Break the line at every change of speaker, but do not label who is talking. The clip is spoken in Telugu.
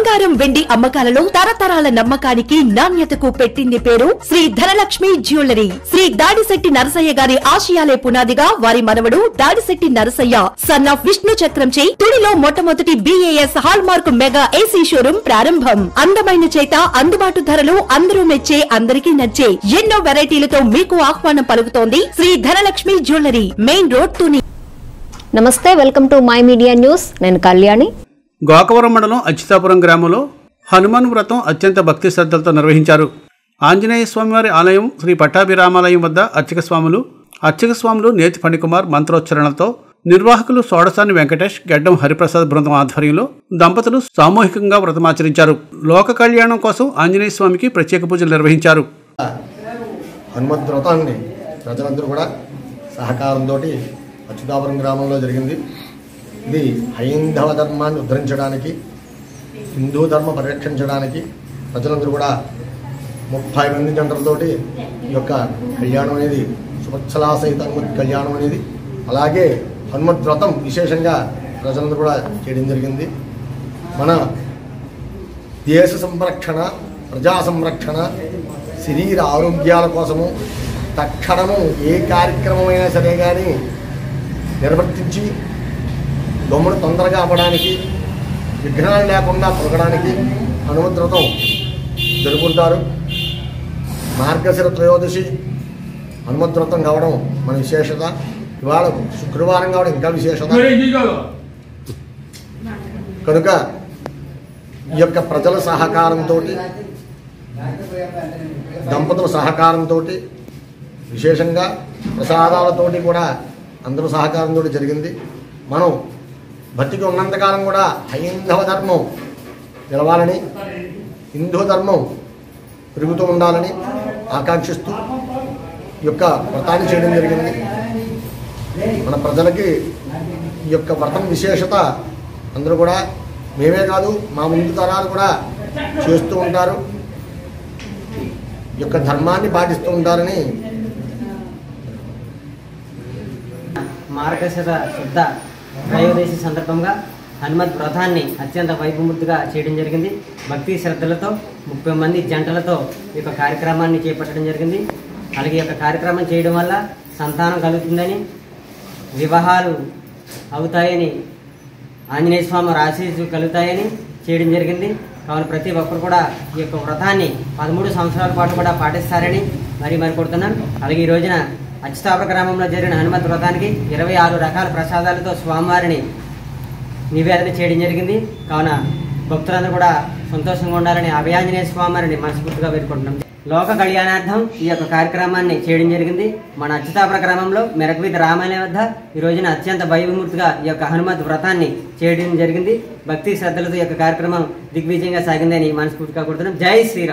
బంగారం వెండి అమ్మకాలలో తరతరాల నమ్మకానికి నాణ్యతకు పెట్టింది పేరు శ్రీ ధనలక్ష్మి జ్యువెలరీ. శ్రీ దాడిశెట్టి నరసయ్య గారి ఆశయాలే పునాదిగా వారి మనవడు దాడిశెట్టి నరసయ్య సన్ ఆఫ్ విష్ణు చక్రంచే తుడిలో మొట్టమొదటి BAS hall mark mega AC showroom ప్రారంభం. అందమైన చేత అందుబాటు ధరలు అందరూ మెచ్చే అందరికీ నచ్చే ఎన్నో వెరైటీలతో మీకు ఆహ్వానం పలుకుతోంది Sri Dhanalakshmi jewellery, main road Tuni.
నమస్తే, welcome to my media news. నేను కళ్యాణి.
గోకవరం మండలం అచ్యుతాపురం గ్రామంలో హనుమాన్ వ్రతం అత్యంత భక్తి శ్రద్ధలతో నిర్వహించారు. ఆంజనేయ స్వామివారి ఆలయం శ్రీ పట్టాభిరామాలయం వద్ద అర్చక స్వాములు నేతి ఫణికుమార్ మంత్రోచ్చరణలతో, నిర్వాహకులు సోడసాని వెంకటేష్, గడ్డం హరిప్రసాద్ బృందం ఆధ్వర్యంలో దంపతులు సామూహికంగా వ్రతమాచరించారు. లోక కళ్యాణం కోసం ఆంజనేయ స్వామికి ప్రత్యేక పూజలు నిర్వహించారు.
హనుమత్ వ్రతాన్ని ప్రజలందరూ కూడా సహకారంతో అచ్యుతాపురం గ్రామంలో జరిగింది. ఇది హైందవ ధర్మాన్ని ఉద్ధరించడానికి, హిందూ ధర్మ పరిరక్షించడానికి ప్రజలందరూ కూడా 30 మంది జంటలతోటి ఈ యొక్క కళ్యాణం అనేది సువత్సలాసహిత హనుమత్ కళ్యాణం అనేది, అలాగే హనుమత్ వ్రతం విశేషంగా ప్రజలందరూ కూడా చేయడం జరిగింది. మన దేశ సంరక్షణ, ప్రజా సంరక్షణ, శరీర ఆరోగ్యాల కోసము తక్షణము ఏ కార్యక్రమమైనా సరే కానీ నిర్వర్తించి దొమ్మను తొందరగా అవ్వడానికి, విఘ్నాలు లేకుండా పొగడానికి హనుమత్ వ్రతం జరుపుకుంటారు. మార్గశిర త్రయోదశి హనుమత్ వ్రతం కావడం మన విశేషత. ఇవాళ శుక్రవారం కావడం ఇంకా విశేషత. కనుక ఈ యొక్క ప్రజల సహకారంతో, దంపతుల సహకారంతో, విశేషంగా ప్రసాదాలతోటి కూడా అందరూ సహకారంతో జరిగింది. మనం బతికి ఉన్నంతకాలం కూడా హైందవ ధర్మం నిలవాలని, హిందూ ధర్మం పెరుగుతూ ఉండాలని ఆకాంక్షిస్తూ ఈ యొక్క వ్రతాన్ని చేయడం జరిగింది. మన ప్రజలకి ఈ యొక్క వ్రతం విశేషత అందరూ కూడా, మేమే కాదు మా ముందు తరాలు కూడా చేస్తూ ఉంటారు, ఈ యొక్క ధర్మాన్ని పాటిస్తూ ఉంటారని.
మార్గశిర శుద్ధ త్రయోదశి సందర్భంగా హనుమత్ వ్రతాన్ని అత్యంత వైభవముగా చేయడం జరిగింది. భక్తి శ్రద్ధలతో 30 మంది జంటలతో ఈ యొక్క కార్యక్రమాన్ని చేపట్టడం జరిగింది. అలాగే ఈ యొక్క కార్యక్రమం చేయడం వల్ల సంతానం కలుగుతుందని, వివాహాలు అవుతాయని, ఆంజనేయ స్వామి ఆశీస్సులు కలుగుతాయని చేయడం జరిగింది. కావున ప్రతి ఒక్కరు కూడా ఈ యొక్క వ్రతాన్ని 13 సంవత్సరాల పాటు కూడా పాటిస్తారని మరి కోరుతున్నాను. అలాగే ఈ రోజున అచ్యుతాపురం గ్రామంలో జరిగిన హనుమత్ వ్రతానికి 26 రకాల ప్రసాదాలతో స్వామివారిని నివేదన చేయడం జరిగింది. కావున భక్తులందరూ కూడా సంతోషంగా ఉండాలని అభయాంజనేయ స్వామివారిని మనస్ఫూర్తిగా వేడుకుంటున్నాం. లోక కళ్యాణార్థం ఈ యొక్క కార్యక్రమాన్ని చేయడం జరిగింది. మన అచ్యుతాపురం గ్రామంలో మెరకవీధి రామాలయం వద్ద ఈ రోజున అత్యంత వైభవమూర్తిగా ఈ యొక్క హనుమత్ వ్రతాన్ని చేయడం జరిగింది. భక్తి శ్రద్ధలతో ఈ యొక్క కార్యక్రమం దిగ్విజయంగా సాగిందని మనస్ఫూర్తిగా కోరుతున్నాం. జై శ్రీరామ్.